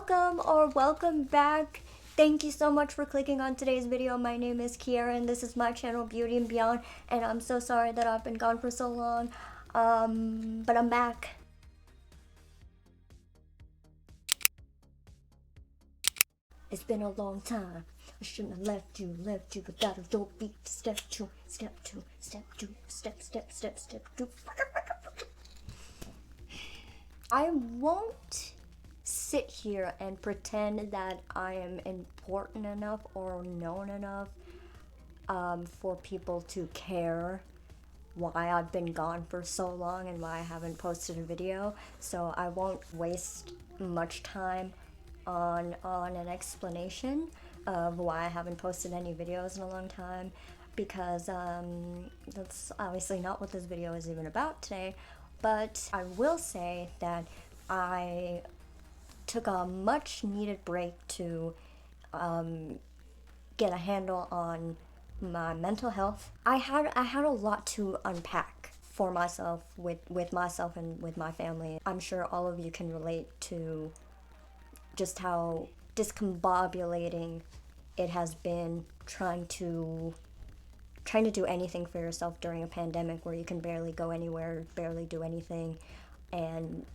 Welcome or welcome back. Thank you so much for clicking on today's video. My name is Kiara and this is my channel Beauty and Beyond, and I'm so sorry that I've been gone for so long, but I'm back. It's been a long time. I shouldn't have left you without a dope beat. Step two, step two, step two, step two. I won't sit here and pretend that I am important enough or known enough for people to care why I've been gone for so long and why I haven't posted a video. So I won't waste much time on an explanation of why I haven't posted any videos in a long time, because that's obviously not what this video is even about today. But I will say that I took a much needed break to get a handle on my mental health. I had a lot to unpack for myself, with myself and with my family. I'm sure all of you can relate to just how discombobulating it has been trying to do anything for yourself during a pandemic where you can barely go anywhere, barely do anything, and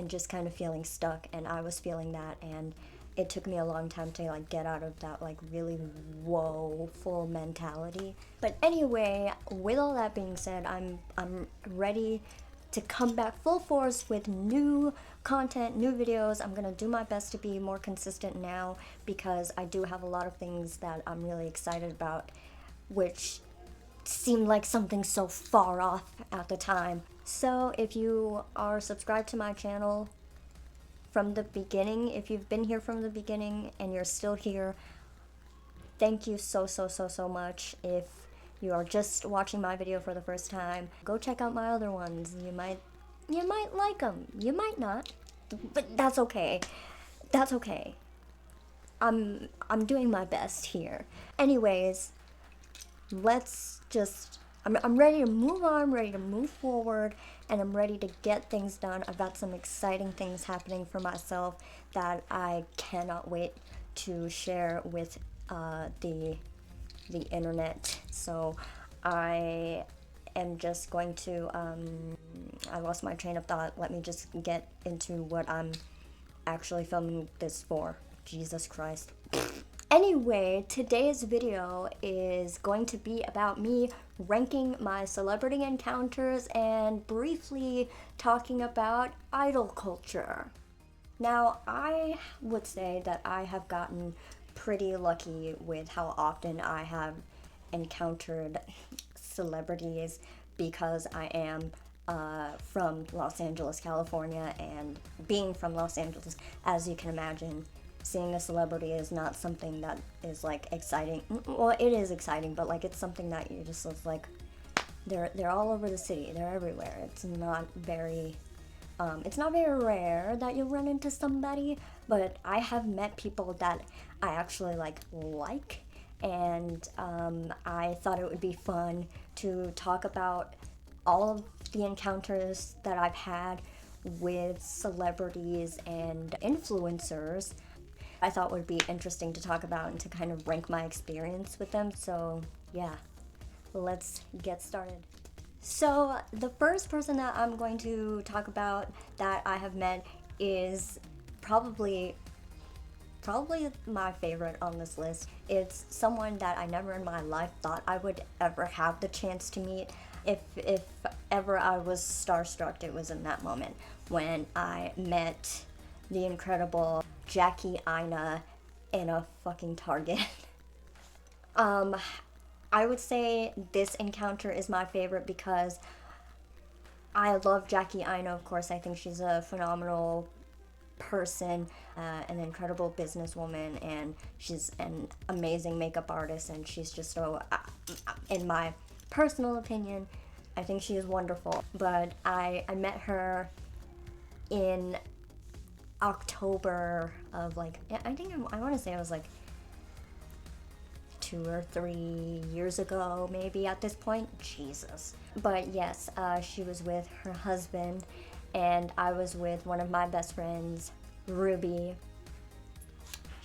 just kind of feeling stuck. And I was feeling that, and it took me a long time to like get out of that like really woeful mentality. But anyway, with all that being said, I'm ready to come back full force with new content, new videos. I'm gonna do my best to be more consistent now, because I do have a lot of things that I'm really excited about, which seemed like something so far off at the time. So if you are subscribed to my channel from the beginning, if you've been here from the beginning and you're still here, thank you so much. If you are just watching my video for the first time, go check out my other ones. You might like them, you might not, but that's okay. That's okay. I'm doing my best here. Anyways, I'm ready to move on, I'm ready to move forward, and I'm ready to get things done. I've got some exciting things happening for myself that I cannot wait to share with the internet. So I am just going to, I lost my train of thought. Let me just get into what I'm actually filming this for. Jesus Christ. Anyway, today's video is going to be about me ranking my celebrity encounters and briefly talking about idol culture. Now, I would say that I have gotten pretty lucky with how often I have encountered celebrities, because I am from Los Angeles, California, and being from Los Angeles, as you can imagine, seeing a celebrity is not something that is like exciting. Well, it is exciting, but like it's something that you just look like they're all over the city, they're everywhere. It's not very rare that you run into somebody, but I have met people that I actually like, and I thought it would be fun to talk about all of the encounters that I've had with celebrities and influencers. I thought would be interesting to talk about and to kind of rank my experience with them. So yeah, let's get started. So the first person that I'm going to talk about that I have met is probably my favorite on this list. It's someone that I never in my life thought I would ever have the chance to meet. If ever I was starstruck, it was in that moment when I met the incredible Jackie Aina in a fucking Target. I would say this encounter is my favorite because I love Jackie Aina, of course. I think she's a phenomenal person, an incredible businesswoman, and she's an amazing makeup artist, and she's just so, in my personal opinion, I think she is wonderful. But I met her in October of like, I want to say it was like 2 or 3 years ago, maybe at this point. Jesus. But yes, she was with her husband, and I was with one of my best friends, Ruby.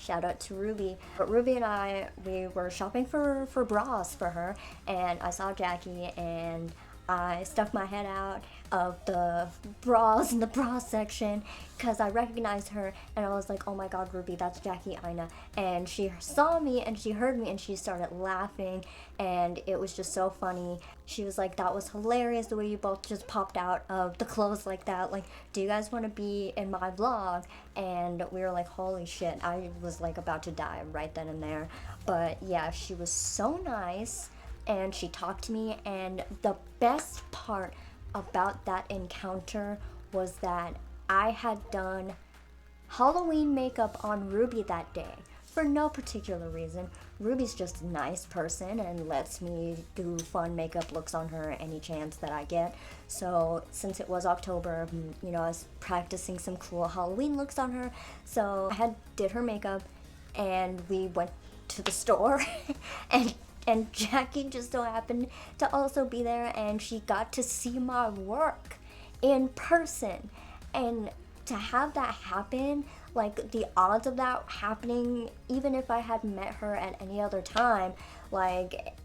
Shout out to Ruby. But Ruby and I, we were shopping for bras for her, and I saw Jackie, and I stuck my head out of the bras in the bra section because I recognized her, and I was like, oh my god, Ruby, that's Jackie Aina. And she saw me and she heard me and she started laughing, and it was just so funny. She was like, that was hilarious the way you both just popped out of the clothes like that. Like, do you guys want to be in my vlog? And we were like, holy shit. I was like about to die right then and there. But yeah, she was so nice, and she talked to me, and the best part about that encounter was that I had done Halloween makeup on Ruby that day for no particular reason. Ruby's just a nice person and lets me do fun makeup looks on her any chance that I get. So since it was October, you know, I was practicing some cool Halloween looks on her. So I did her makeup, and we went to the store and Jackie just so happened to also be there, and she got to see my work in person. And to have that happen, like the odds of that happening, even if I had met her at any other time, like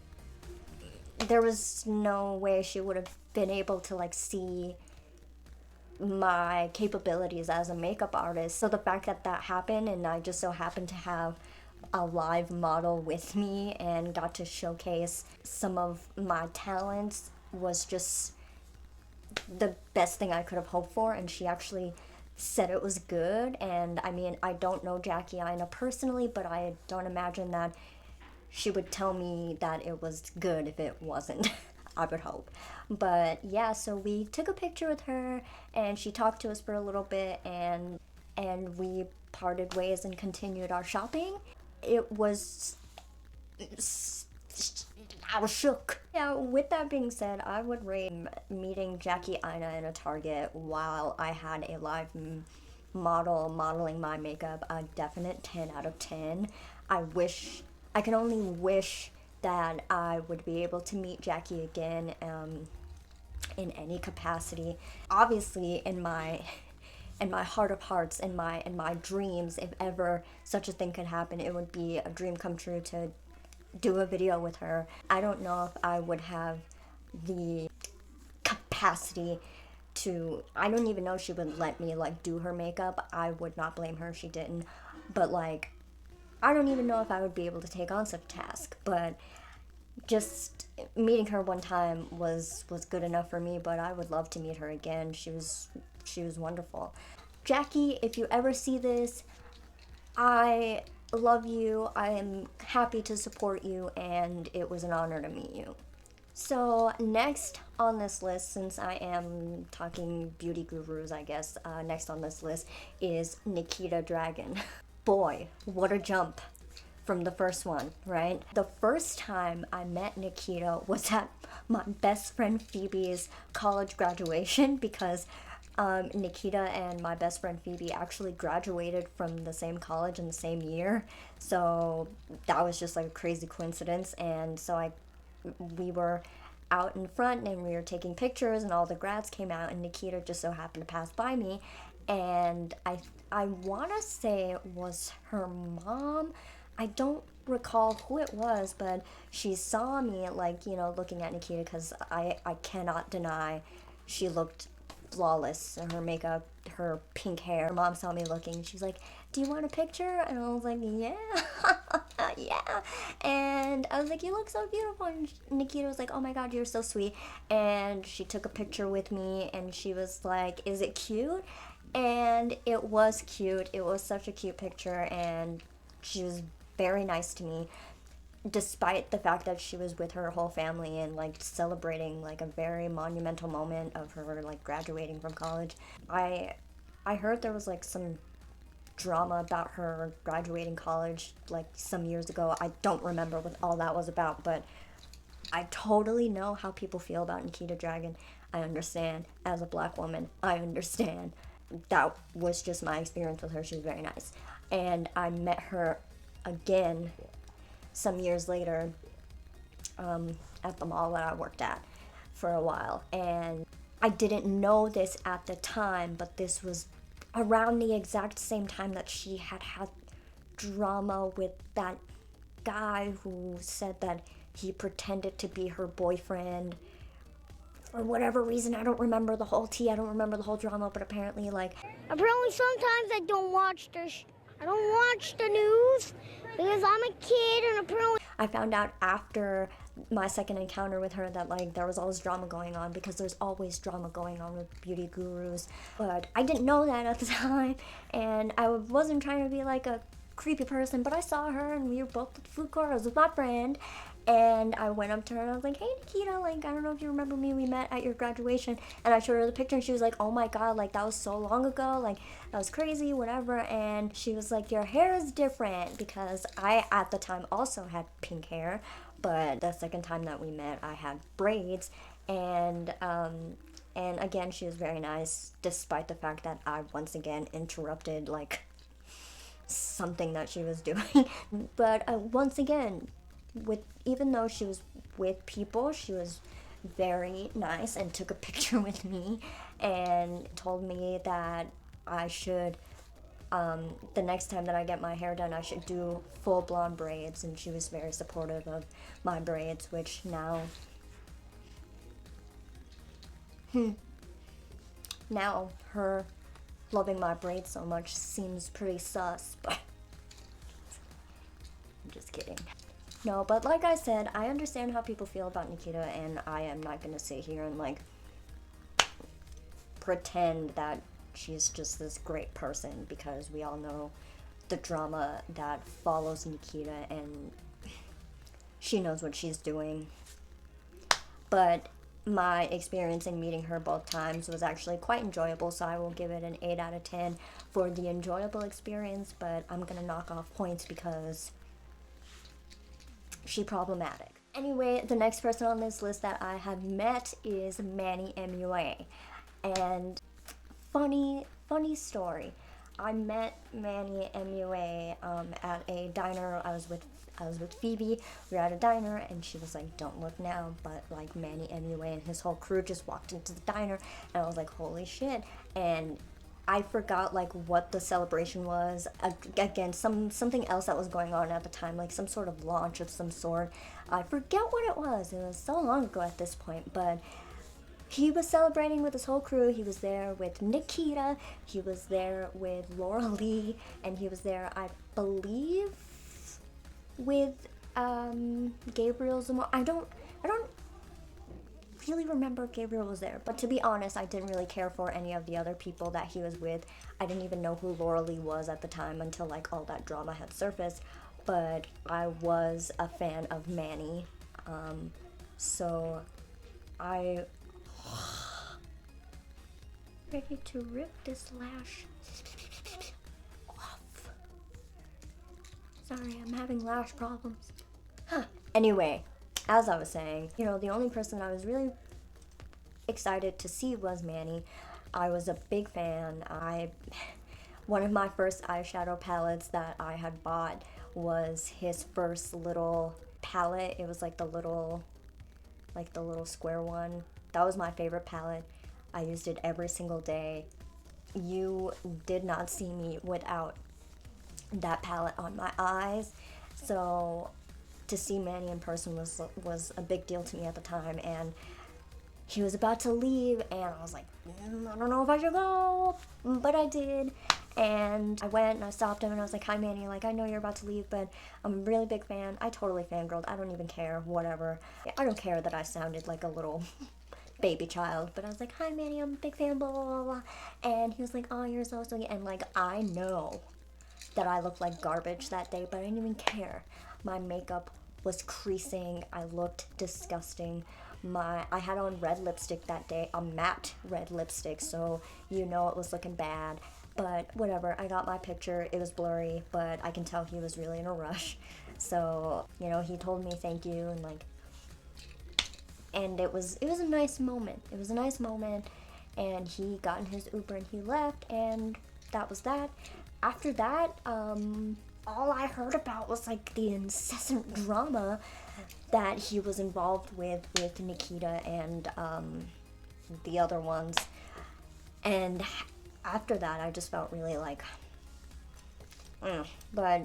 there was no way she would have been able to like see my capabilities as a makeup artist. So the fact that that happened, and I just so happened to have a live model with me and got to showcase some of my talents, was just the best thing I could have hoped for. And she actually said it was good. And I mean, I don't know Jackie Aina personally, but I don't imagine that she would tell me that it was good if it wasn't. I would hope. But yeah, so we took a picture with her, and she talked to us for a little bit, and we parted ways and continued our shopping. It was, I was shook. Yeah, with that being said, I would rate meeting Jackie Aina in a Target while I had a live model modeling my makeup a definite 10 out of 10. I can only wish that I would be able to meet Jackie again in any capacity. Obviously, in my heart of hearts, in my dreams, if ever such a thing could happen, it would be a dream come true to do a video with her. I don't know if I would have the capacity to, I don't even know if she would let me like do her makeup. I would not blame her if she didn't, but like, I don't even know if I would be able to take on such a task. But just meeting her one time was good enough for me, but I would love to meet her again. She was wonderful. Jackie, if you ever see this, I love you. I am happy to support you, and it was an honor to meet you. So next on this list, since I am talking beauty gurus, I guess, next on this list is Nikita Dragun. Boy, what a jump from the first one, right? The first time I met Nikita was at my best friend Phoebe's college graduation, because Nikita and my best friend Phoebe actually graduated from the same college in the same year. So that was just like a crazy coincidence. And so we were out in front and we were taking pictures, and all the grads came out, and Nikita just so happened to pass by me. And I want to say it was her mom. I don't recall who it was, but she saw me, like, you know, looking at Nikita, because I cannot deny she looked flawless. Her makeup, her pink hair. Her mom saw me looking. She's like, do you want a picture? And I was like, yeah. Yeah. And I was like, you look so beautiful. And Nikita was like, oh my god, you're so sweet. And she took a picture with me, and she was like, is it cute? And it was cute. It was such a cute picture, and she was very nice to me, despite the fact that she was with her whole family and like celebrating like a very monumental moment of her like graduating from college. I heard there was like some drama about her graduating college like some years ago. I don't remember what all that was about, but I totally know how people feel about Nikita Dragun. I understand. As a black woman, I understand. That was just my experience with her. She was very nice. And I met her again some years later at the mall that I worked at for a while. And I didn't know this at the time, but this was around the exact same time that she had drama with that guy who said that he pretended to be her boyfriend for whatever reason. I don't remember the whole tea, I don't remember the whole drama, but apparently Sometimes I don't watch I don't watch the news because I'm a kid, and apparently I found out after my second encounter with her that like there was all this drama going on, because there's always drama going on with beauty gurus. But I didn't know that at the time, and I wasn't trying to be like a creepy person, but I saw her and we were both at the food court. I was with my friend, and I went up to her and I was like, "Hey Nikita, like I don't know if you remember me, we met at your graduation." And I showed her the picture and she was like, "Oh my god, like that was so long ago, like that was crazy, whatever." And she was like, "Your hair is different," because I at the time also had pink hair, but the second time that we met I had braids. And again, she was very nice, despite the fact that I once again interrupted like something that she was doing. But once again, with even though she was with people, she was very nice and took a picture with me and told me that I should the next time that I get my hair done, I should do full blonde braids. And she was very supportive of my braids, which now her loving my braids so much seems pretty sus, but I'm just kidding. No, but like I said, I understand how people feel about Nikita, and I am not gonna sit here and like pretend that she's just this great person, because we all know the drama that follows Nikita, and she knows what she's doing. But my experience in meeting her both times was actually quite enjoyable, so I will give it an 8 out of 10 for the enjoyable experience, but I'm gonna knock off points because she problematic. Anyway, the next person on this list that I have met is Manny MUA. And funny story. I met Manny MUA at a diner. I was with Phoebe. We were at a diner, and she was like, "Don't look now," but like Manny MUA and his whole crew just walked into the diner, and I was like, "Holy shit!" And I forgot like what the celebration was. Again, something else that was going on at the time, like some sort of launch of some sort. I forget what it was. It was so long ago at this point, but he was celebrating with his whole crew. He was there with Nikita, he was there with Laura Lee, and he was there, I believe, with Gabriel Zamora. I don't really remember if Gabriel was there, but to be honest, I didn't really care for any of the other people that he was with. I didn't even know who Laura Lee was at the time until like all that drama had surfaced, but I was a fan of Manny, so I ready to rip this lash off. Sorry, I'm having lash problems. Anyway, as I was saying, the only person I was really excited to see was Manny. I was a big fan. One of my first eyeshadow palettes that I had bought was his first little palette. It was like the little square one. That was my favorite palette. I used it every single day. You did not see me without that palette on my eyes. So to see Manny in person was a big deal to me at the time, and he was about to leave, and I was like, I don't know if I should go, but I did. And I went and I stopped him and I was like, "Hi Manny, like I know you're about to leave, but I'm a really big fan." I totally fangirled. I don't even care, whatever. I don't care that I sounded like a little baby child, but I was like, "Hi Manny, I'm a big fan, blah blah blah blah." And he was like, "Oh, you're so sweet." And like, I know that I looked like garbage that day, but I didn't even care. My makeup was creasing. I looked disgusting. I had on red lipstick that day, a matte red lipstick, so it was looking bad. But whatever, I got my picture. It was blurry, but I can tell he was really in a rush. So, he told me thank you, and it was a nice moment. It was a nice moment, and he got in his Uber and he left, and that was that. After that, all I heard about was like the incessant drama that he was involved with Nikita and the other ones. And after that, I just felt really like But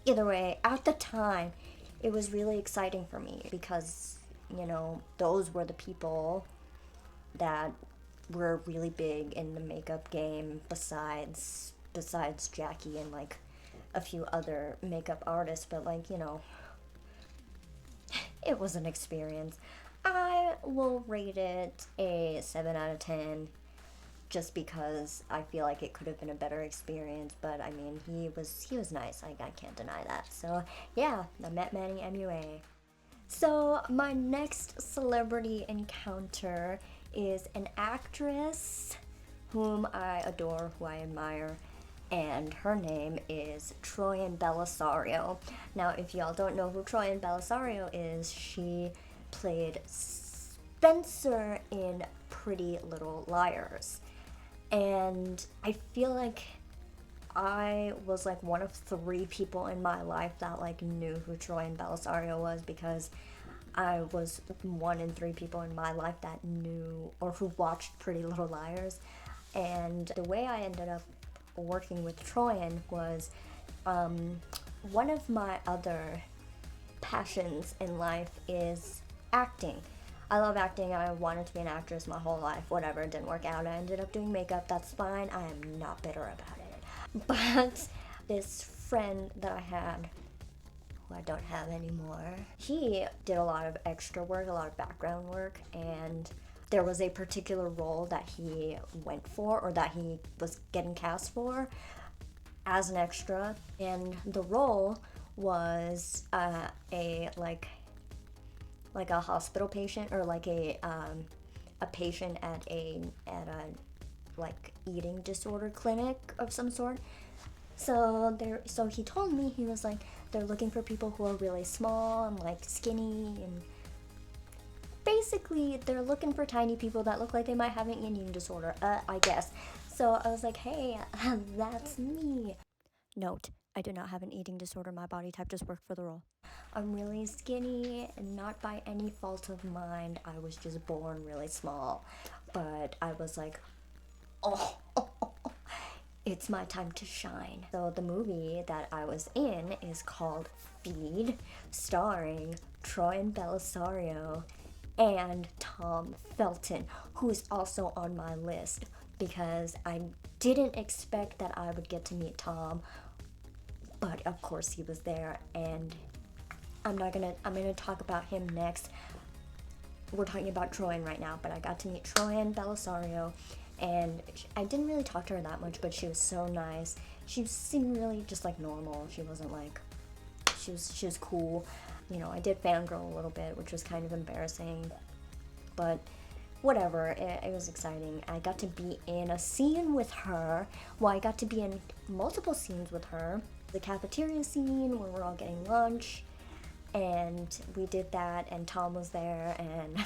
either way, at the time, it was really exciting for me because, those were the people that were really big in the makeup game besides Jackie and like a few other makeup artists, but like, it was an experience. I will rate it a 7 out of 10 just because I feel like it could have been a better experience, but I mean, he was nice. I can't deny that. So, yeah, I met Manny MUA. So, my next celebrity encounter is an actress whom I adore, who I admire, and her name is Troyan Bellisario. Now, if y'all don't know who Troyan Bellisario is, she played Spencer in Pretty Little Liars. And I feel like I was like one of 3 people in my life that like knew who Troyan Bellisario was, because I was 1 in 3 people in my life that knew or who watched Pretty Little Liars. And the way I ended up working with Troyan was one of my other passions in life is acting. I love acting. I wanted to be an actress my whole life. Whatever, it didn't work out. I ended up doing makeup. That's fine. I am not bitter about it. But this friend that I had, who I don't have anymore, he did a lot of extra work, a lot of background work, and there was a particular role that he went for, or that he was getting cast for as an extra, and the role was a like a hospital patient, or like a patient at a like eating disorder clinic of some sort. So he told me, he was like, they're looking for people who are really small and like skinny, and basically they're looking for tiny people that look like they might have an eating disorder, I guess. So I was like, hey, that's me. Note, I do not have an eating disorder. My body type just worked for the role. I'm really skinny, and not by any fault of mine. I was just born really small. But I was like, oh, it's my time to shine. So the movie that I was in is called Feed, starring Troyan Bellisario and Tom Felton, who is also on my list, because I didn't expect that I would get to meet Tom, but of course he was there, and I'm gonna talk about him next. We're talking about Troyan right now, but I got to meet Troyan Bellisario, and I didn't really talk to her that much, but she was so nice. She seemed really just like normal. She wasn't like, she was cool. I did fangirl a little bit, which was kind of embarrassing, but whatever, it was exciting. I got to be in a scene with her. Well, I got to be in multiple scenes with her. The cafeteria scene where we're all getting lunch, and we did that, and Tom was there, and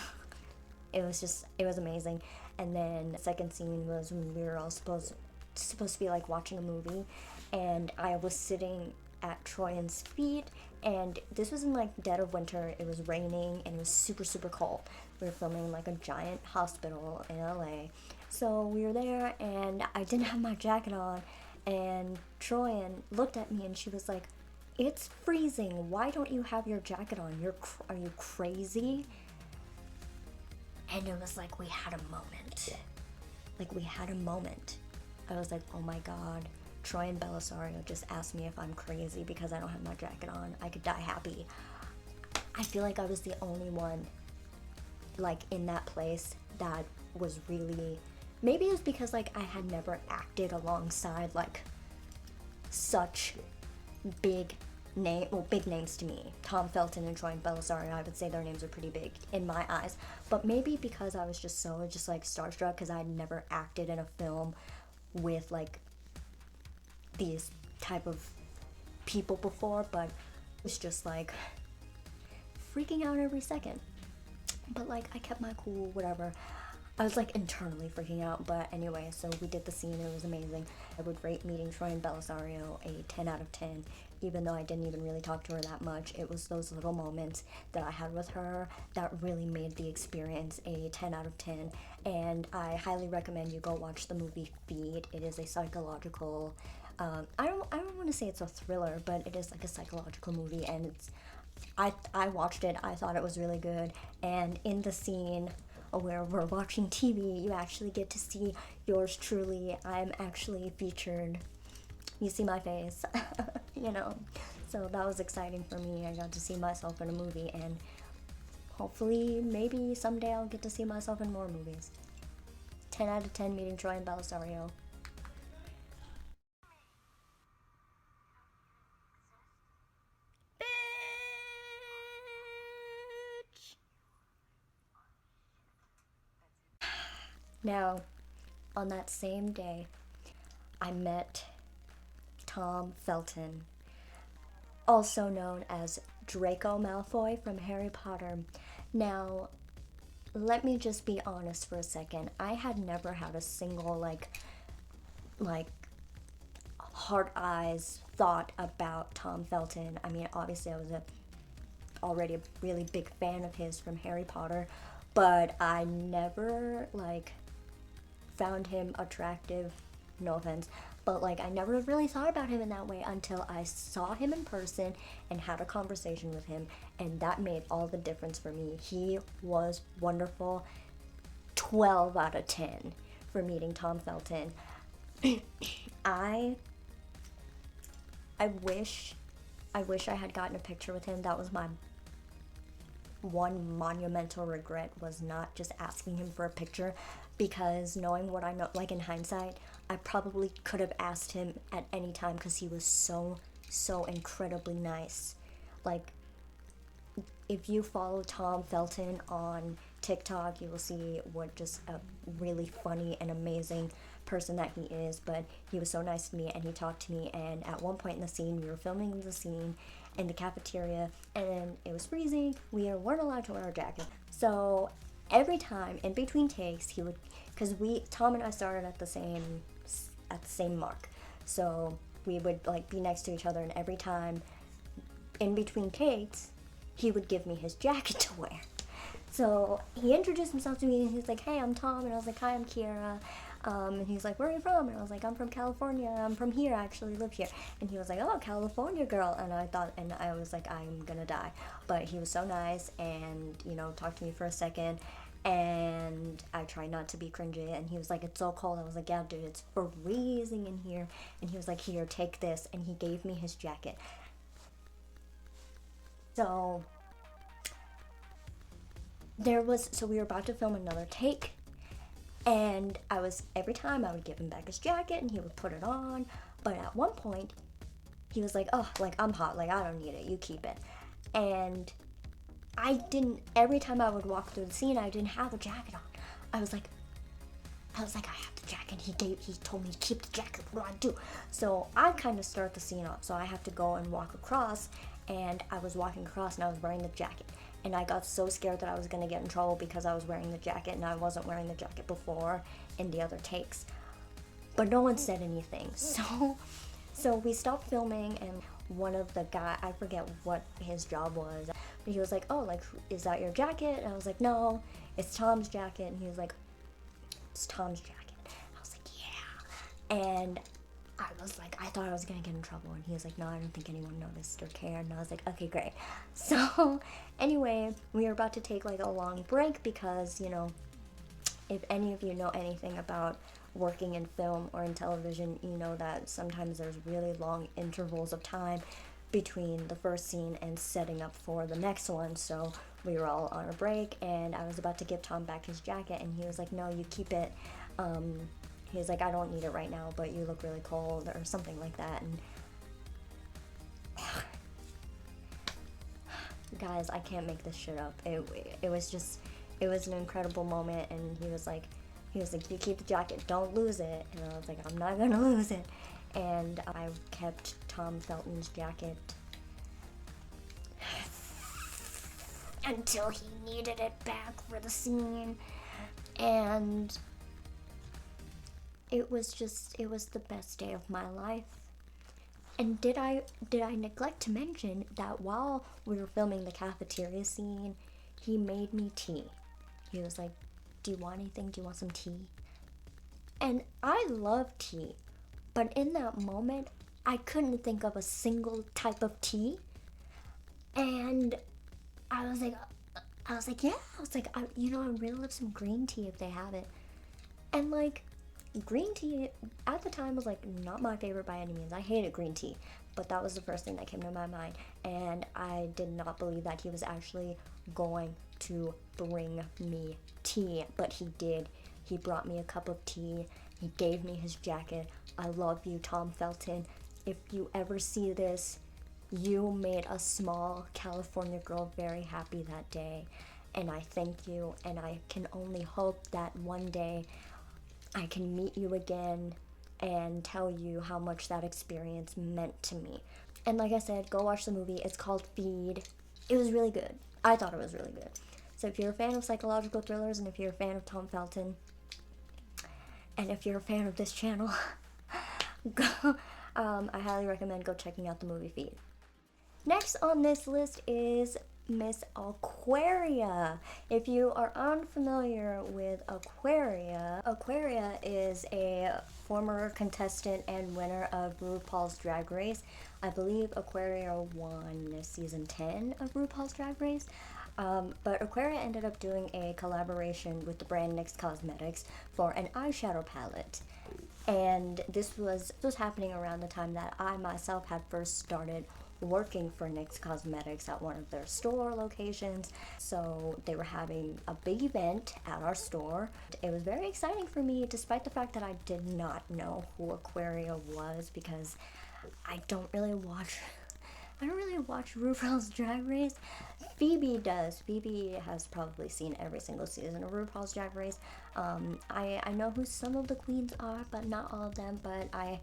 it was amazing. And then the second scene was when we were all supposed to be like watching a movie, and I was sitting at Troyan's feet, and this was in like dead of winter. It was raining, and it was super, super cold. We were filming like a giant hospital in LA. So we were there, and I didn't have my jacket on, and Troyan looked at me, and she was like, "It's freezing. Why don't you have your jacket on? Are you crazy?" And it was like we had a moment. I was like, oh my god, Troyan Bellisario just asked me if I'm crazy because I don't have my jacket on. I could die happy. I feel like I was the only one like in that place that was really, maybe it was because like I had never acted alongside like such big names to me. Tom Felton and Troyan Bellisario, I would say their names are pretty big in my eyes. But maybe because I was just like starstruck, because I had never acted in a film with like these type of people before, but it was just like freaking out every second. But like I kept my cool, whatever. I was like internally freaking out, but anyway, so we did the scene. It was amazing. I would rate meeting Troyan Bellisario a 10 out of 10, even though I didn't even really talk to her that much. It was those little moments that I had with her that really made the experience a 10 out of 10, and I highly recommend you go watch the movie Feed. It is a psychological I don't want to say it's a thriller, but it is like a psychological movie, and I watched it. I thought it was really good, and in the scene where we're watching TV, you actually get to see yours truly. I'm actually featured. You see my face, you know. So that was exciting for me. I got to see myself in a movie, and hopefully, maybe someday I'll get to see myself in more movies. 10 out of 10 meeting Troy and Belisario. Now, on that same day, I met Tom Felton, also known as Draco Malfoy from Harry Potter. Now, let me just be honest for a second. I had never had a single like hard eyes thought about Tom Felton. I mean, obviously I was already a really big fan of his from Harry Potter, but I never found him attractive. No offense, but I never really thought about him in that way until I saw him in person and had a conversation with him, and that made all the difference for me. He was wonderful. 12 out of 10 for meeting Tom Felton. I I wish I had gotten a picture with him. That was my one monumental regret, was not just asking him for a picture, because knowing what I know, in hindsight, I probably could have asked him at any time, because he was so incredibly nice. If you follow Tom Felton on TikTok, you will see what just a really funny and amazing person that he is. But he was so nice to me, and he talked to me, and at one point in the scene, we were filming the scene in the cafeteria, and it was freezing. We weren't allowed to wear a jacket. So every time in between takes, he would, because Tom and I started at the same mark. So we would be next to each other, and every time in between takes, he would give me his jacket to wear. So he introduced himself to me, and he was like, "Hey, I'm Tom," and I was like, "Hi, I'm Kiera." And he's like, "Where are you from?" And I was like, "I'm from California. I'm from here. I actually live here." And he was like, "Oh, California girl." And I was like, "I'm gonna die." But he was so nice, and talked to me for a second. And I tried not to be cringy, and he was like, "It's so cold." I was like, "Yeah, dude, it's freezing in here." And he was like, "Here, take this," and he gave me his jacket. So we were about to film another take, and every time I would give him back his jacket, and he would put it on. But at one point, he was like, "Oh, I'm hot, I don't need it, you keep it." And every time I would walk through the scene, I didn't have a jacket on. I was like, I have the jacket. He told me to keep the jacket. What do I do? So I kind of start the scene off. So I have to go and walk across, and I was walking across, and I was wearing the jacket. And I got so scared that I was gonna get in trouble because I was wearing the jacket, and I wasn't wearing the jacket before in the other takes. But no one said anything. So we stopped filming, and one of the guy, I forget what his job was, but he was like, "Oh, is that your jacket?" And I was like, "No, it's Tom's jacket." And he was like, "It's Tom's jacket." I was like, "Yeah." And I was like, I thought I was gonna get in trouble, and he was like, "No, I don't think anyone noticed or cared." And I was like, "Okay, great." So anyway, we were about to take a long break because, if any of you know anything about working in film or in television, you know that sometimes there's really long intervals of time between the first scene and setting up for the next one. So we were all on a break, and I was about to give Tom back his jacket, and he was like, "No, you keep it." He was like, "I don't need it right now, but you look really cold," or something like that. And guys, I can't make this shit up. It was an incredible moment. And he was like, "You keep the jacket, don't lose it." And I was like, "I'm not gonna lose it." And I kept Tom Felton's jacket until he needed it back for the scene. And it was the best day of my life. And did I neglect to mention that while we were filming the cafeteria scene, he made me tea. He was like, "Do you want anything? Do you want some tea?" And I love tea, But in that moment, I couldn't think of a single type of tea. And I was like, yeah. I was like, I really love some green tea if they have it. And like, green tea at the time was like not my favorite by any means. I hated green tea, but that was the first thing that came to my mind. And I did not believe that he was actually going to bring me tea, but he did. He brought me a cup of tea. He gave me his jacket. I love you, Tom Felton. If you ever see this, you made a small California girl very happy that day, and I thank you, and I can only hope that one day I can meet you again and tell you how much that experience meant to me. And like I said, go watch the movie. It's called Feed. It was really good. I thought it was really good. So if you're a fan of psychological thrillers, and if you're a fan of Tom Felton, and if you're a fan of this channel, go, I highly recommend go checking out the movie Feed. Next on this list is Miss Aquaria. If you are unfamiliar with Aquaria, Aquaria is a former contestant and winner of RuPaul's Drag Race. I believe Aquaria won season 10 of RuPaul's Drag Race. But Aquaria ended up doing a collaboration with the brand NYX Cosmetics for an eyeshadow palette. And this was happening around the time that I myself had first started working for NYX Cosmetics at one of their store locations. So they were having a big event at our store. It was very exciting for me, despite the fact that I did not know who Aquaria was, because I don't really watch RuPaul's Drag Race. Phoebe does. Phoebe has probably seen every single season of RuPaul's Drag Race. I know who some of the queens are, but not all of them. But I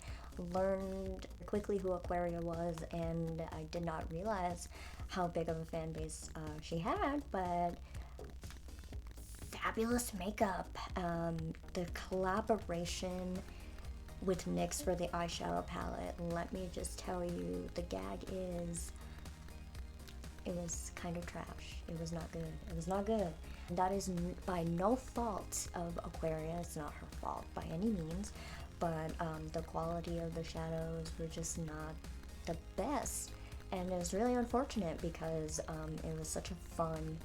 learned quickly who Aquaria was, and I did not realize how big of a fan base she had. But fabulous makeup. The collaboration with NYX for the eyeshadow palette, let me just tell you, the gag is, it was kind of trash. It was not good. It was not good. And that is by no fault of Aquaria. It's not her fault by any means, but the quality of the shadows were just not the best. And it was really unfortunate because it was such a fun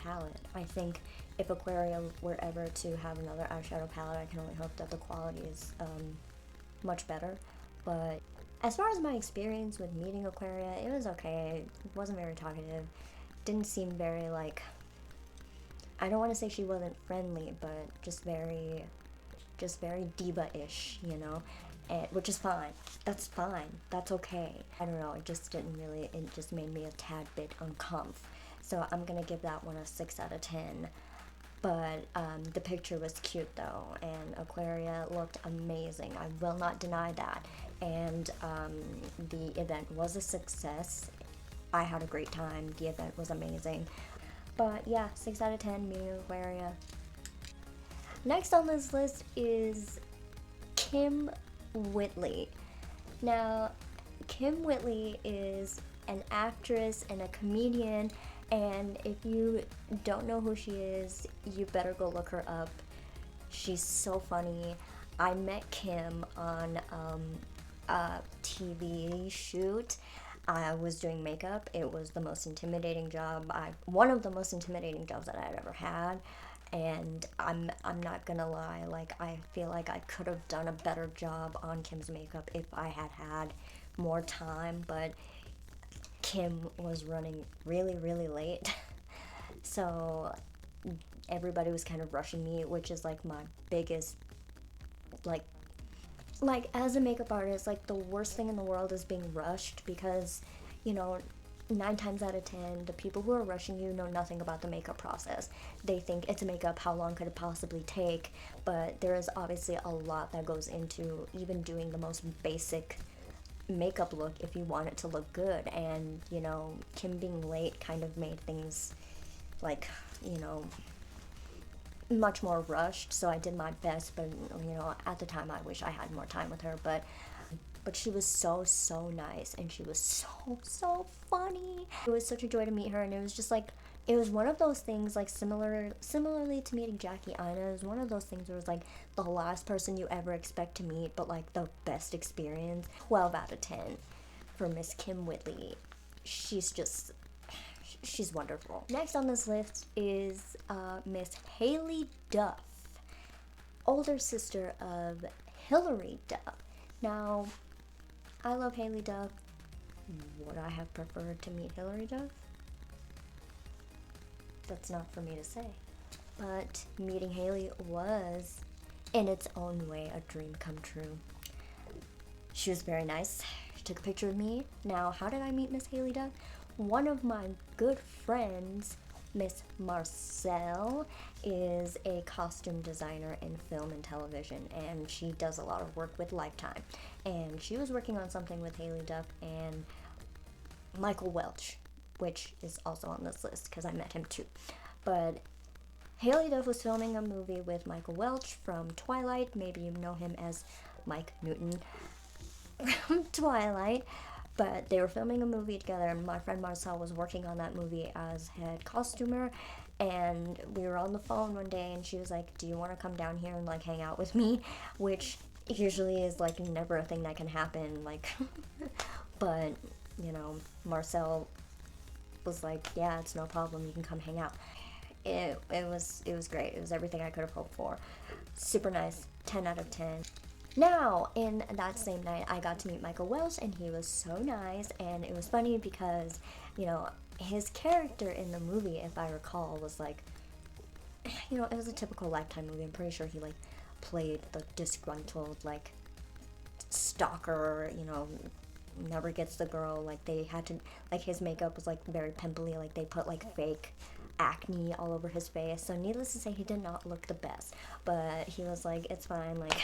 palette. I think if Aquaria were ever to have another eyeshadow palette, I can only hope that the quality is much better. But as far as my experience with meeting Aquaria, it was okay. It wasn't very talkative. Didn't seem very, like, I don't want to say she wasn't friendly, but just very diva-ish, you know? Which is fine. That's fine. That's okay. I don't know, it just made me a tad bit uncomfortable. So I'm gonna give that one a 6 out of 10. But the picture was cute though, and Aquaria looked amazing. I will not deny that. And the event was a success. I had a great time. The event was amazing. But yeah, 6 out of 10, meeting Aquaria. Next on this list is Kim Whitley. Now, Kim Whitley is an actress and a comedian, and if you don't know who she is, you better go look her up. She's so funny. I met Kim on a TV shoot. I was doing makeup. It was the most intimidating job. One of the most intimidating jobs that I had ever had. And I'm not gonna lie, like, I feel like I could have done a better job on Kim's makeup if I had had more time, but Kim was running really, really late. So everybody was kind of rushing me, which is like my biggest, like as a makeup artist, like the worst thing in the world is being rushed, because, you know, 9 times out of 10, the people who are rushing you know nothing about the makeup process. They think it's makeup, how long could it possibly take? But there is obviously a lot that goes into even doing the most basic makeup look if you want it to look good. And, you know, Kim being late kind of made things, like, you know, much more rushed. So I did my best, but, you know, at the time I wish I had more time with her. But she was so nice, and she was so funny. It was such a joy to meet her, and it was just like it was one of those things like similarly to meeting Jackie Aina. It was one of those things where it was like the last person you ever expect to meet, but like the best experience. 12 out of 10 for Miss Kim Whitley. She's wonderful. Next on this list is Miss Hailey Duff, older sister of Hilary Duff. Now, I love Hailey Duff. Would I have preferred to meet Hilary Duff? That's not for me to say. But meeting Hailey was, in its own way, a dream come true. She was very nice. She took a picture of me. Now, how did I meet Miss Hailey Duff? One of my good friends, Miss Marcel, is a costume designer in film and television, and she does a lot of work with Lifetime. And she was working on something with Hailey Duff and Michael Welch, which is also on this list because I met him too. But Hailey Duff was filming a movie with Michael Welch from Twilight. Maybe you know him as Mike Newton from Twilight. But they were filming a movie together, and my friend Marcel was working on that movie as head costumer. And we were on the phone one day, and she was like, "Do you want to come down here and like hang out with me?" Which usually is like never a thing that can happen. Like, but you know, Marcel was like, "Yeah, it's no problem. You can come hang out." It was great. It was everything I could have hoped for. Super nice. 10 out of 10. Now, in that same night, I got to meet Michael Welch, and he was so nice, and it was funny because, you know, his character in the movie, if I recall, was like, you know, it was a typical Lifetime movie. I'm pretty sure he, like, played the disgruntled, like, stalker, you know, never gets the girl. Like, they had to, like, his makeup was, like, very pimply. Like, they put, like, fake acne all over his face. So, needless to say, he did not look the best. But he was like, it's fine, like...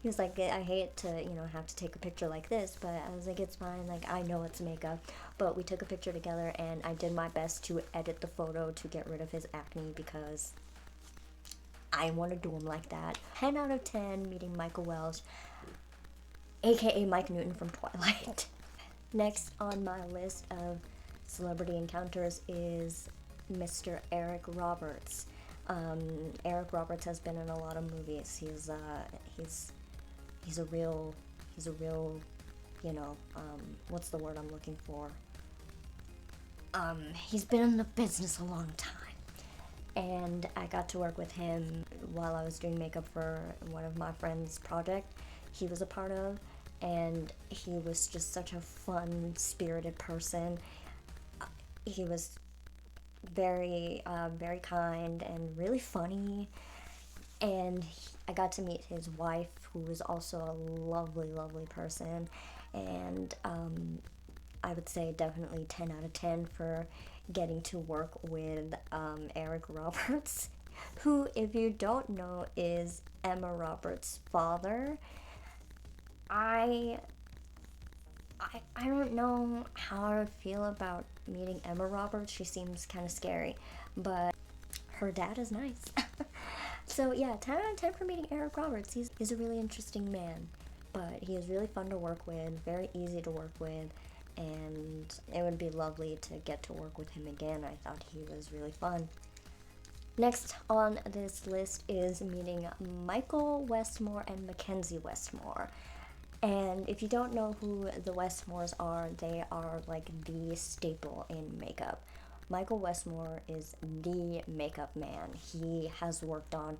He was like, I hate to, you know, have to take a picture like this, but I was like, it's fine, like, I know it's makeup. But we took a picture together, and I did my best to edit the photo to get rid of his acne because I want to do him like that. 10 out of 10 meeting Michael Welch, aka Mike Newton from Twilight. Next on my list of celebrity encounters is Mr. Eric Roberts. Eric Roberts has been in a lot of movies. He's a real, you know, what's the word I'm looking for? He's been in the business a long time. And I got to work with him while I was doing makeup for one of my friend's project he was a part of. And he was just such a fun, spirited person. He was very, very kind and really funny. And I got to meet his wife, who was also a lovely, lovely person. And I would say definitely 10 out of 10 for getting to work with Eric Roberts, who, if you don't know, is Emma Roberts' father. I don't know how I would feel about meeting Emma Roberts. She seems kind of scary, but her dad is nice. So yeah, 10 out of 10 for meeting Eric Roberts. He's a really interesting man, but he is really fun to work with, very easy to work with, and it would be lovely to get to work with him again. I thought he was really fun. Next on this list is meeting Michael Westmore and Mackenzie Westmore. And if you don't know who the Westmores are, they are like the staple in makeup. Michael Westmore is the makeup man. He has worked on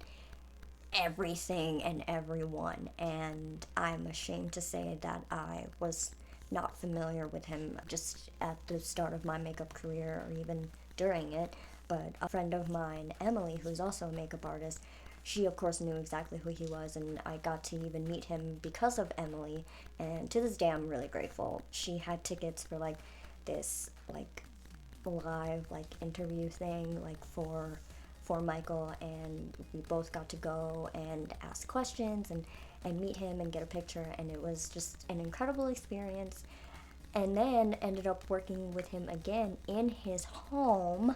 everything and everyone, and I'm ashamed to say that I was not familiar with him just at the start of my makeup career or even during it. But a friend of mine, Emily, who's also a makeup artist, she of course knew exactly who he was, and I got to even meet him because of Emily, and to this day I'm really grateful. She had tickets for like this like live like interview thing like for Michael, and we both got to go and ask questions and meet him and get a picture, and it was just an incredible experience. And then ended up working with him again in his home,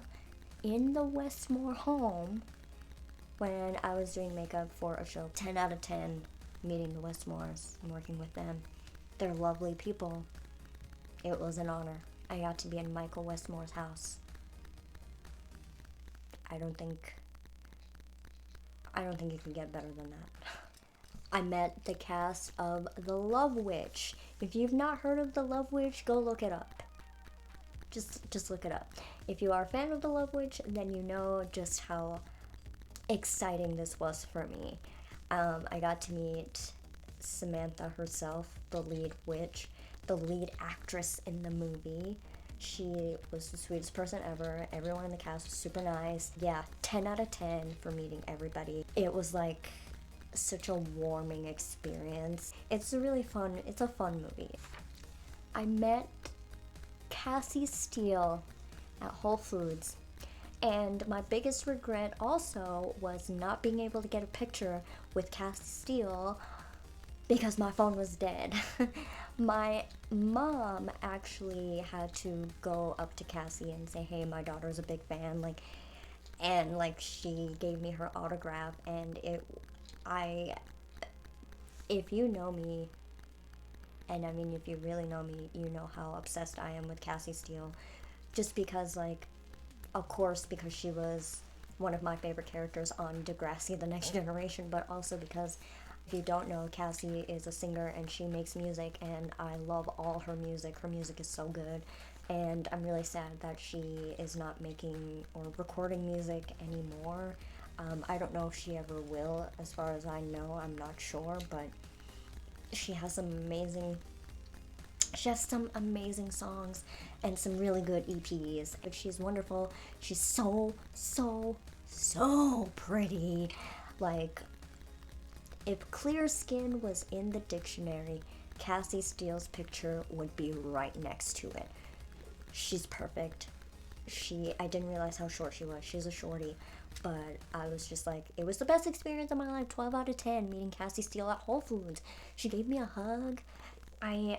in the Westmore home, when I was doing makeup for a show. 10 out of 10 meeting the Westmores and working with them. They're lovely people. It was an honor. I got to be in Michael Westmore's house. I don't think it can get better than that. I met the cast of The Love Witch. If you've not heard of The Love Witch, go look it up. Just look it up. If you are a fan of The Love Witch, then you know just how exciting this was for me. I got to meet Samantha herself, the lead witch, the lead actress in the movie. She was the sweetest person ever. Everyone in the cast was super nice. Yeah, 10 out of 10 for meeting everybody. It was like such a warming experience. It's a fun movie. I met Cassie Steele at Whole Foods. And my biggest regret also was not being able to get a picture with Cassie Steele because my phone was dead. My mom actually had to go up to Cassie and say, "Hey, my daughter's a big fan," and she gave me her autograph, and if you know me, and I mean if you really know me, you know how obsessed I am with Cassie Steele, just because of course, because she was one of my favorite characters on Degrassi The Next Generation, but also because, if you don't know, Cassie is a singer and she makes music, and I love all her music. Her music is so good, and I'm really sad that she is not making or recording music anymore. I don't know if she ever will, as far as I know, I'm not sure, but she has some amazing songs and some really good EPs. She's wonderful. She's so pretty. If clear skin was in the dictionary, Cassie Steele's picture would be right next to it. She's perfect. I didn't realize how short she was. She's a shorty. But I was just like, it was the best experience of my life. 12 out of 10 meeting Cassie Steele at Whole Foods. She gave me a hug. I'll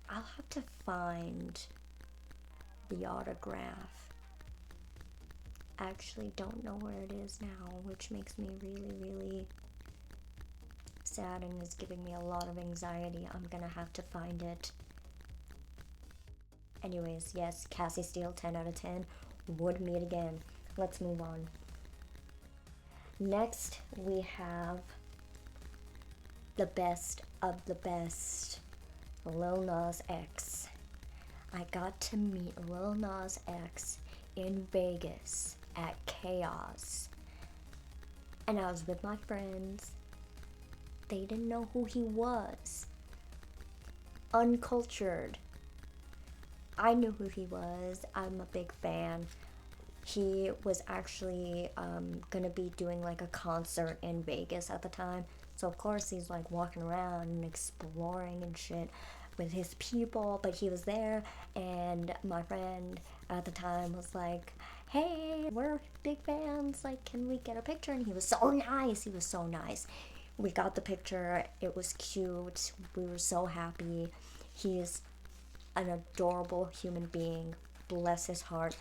have to find the autograph. I actually don't know where it is now, which makes me really sad and is giving me a lot of anxiety. I'm gonna have to find it. Anyways, yes, Cassie Steele, 10 out of 10. Would meet again. Let's move on. Next, we have the best of the best, Lil Nas X. I got to meet Lil Nas X in Vegas at Chaos. And I was with my friends. They didn't know who he was. Uncultured. I knew who he was. I'm a big fan. He was actually gonna be doing a concert in Vegas at the time. So of course he's walking around and exploring and shit with his people, but he was there, and my friend at the time was like, "Hey, we're big fans, can we get a picture?" And he was so nice. We got the picture. It was cute. We were so happy. He's an adorable human being. Bless his heart.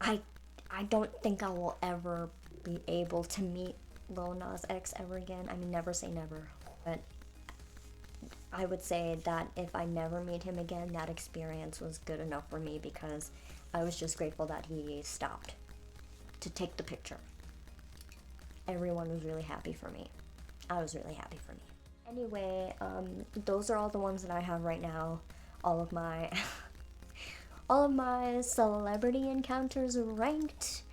I don't think I will ever be able to meet Lil Nas X ever again. I mean, never say never, but I would say that if I never meet him again, that experience was good enough for me, because I was just grateful that he stopped to take the picture. Everyone was really happy for me. I was really happy for me. Anyway, those are all the ones that I have right now. All of my all of my celebrity encounters ranked.